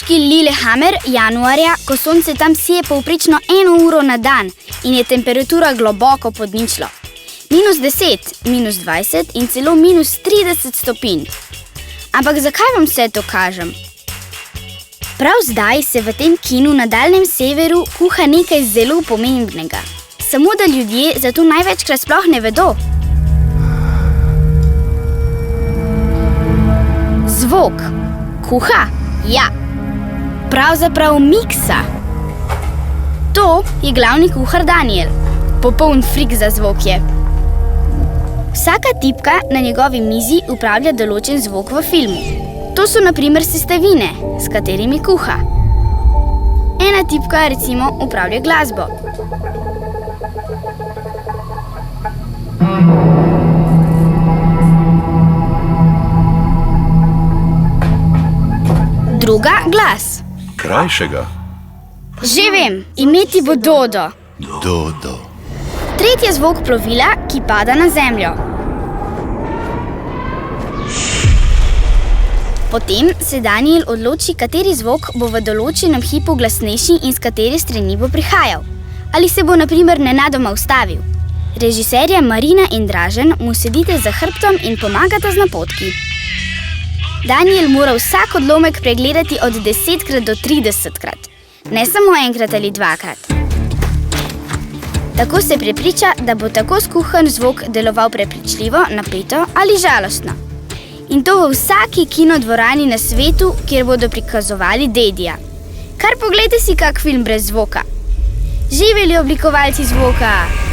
točki Lillehammer januarja, ko sonce tam sije povprečno 1 uro na dan in je temperatura globoko pod ničlo. -10, -20 in celo -30 stopinj. Ampak zakaj vam vse to kažem? Prav zdaj se v tem kinu na daljnem severu kuha nekaj zelo pomembnega. Samo da ljudje zato največkrat sploh ne vedo. Zvok. Kuha? Ja. Pravzaprav miksa. To je glavni kuhar Daniel. Popoln frik za zvok je. Vsaka tipka na njegovi mizi upravlja določen zvok v filmu. To so na primer sestavine, s katerimi kuha. Ena tipka recimo upravlja glasbo. Druga glas. Krajšega. Že vem, imeti bo Dodo. Dodo. Tretji zvok plovila, ki pada na zemljo. Potem se Daniel odloči, kateri zvok bo v določenem hipu glasnejši in s katere strani bo prihajal. Ali se bo na primer nenadoma ustavil. Režiserja Marina in Dražen mu sedite za hrbtom in pomagata z napotki. Daniel mora vsak odlomek pregledati od 10krat do 30krat, ne samo enkrat ali dvakrat. Tako se prepriča, da bo tako skuhan zvok deloval prepričljivo, napeto ali žalostno. In to v vsaki kinodvorani na svetu, kjer bodo prikazovali Dedija. Kar poglejte si kak film brez zvoka. Živeli oblikovalci zvoka!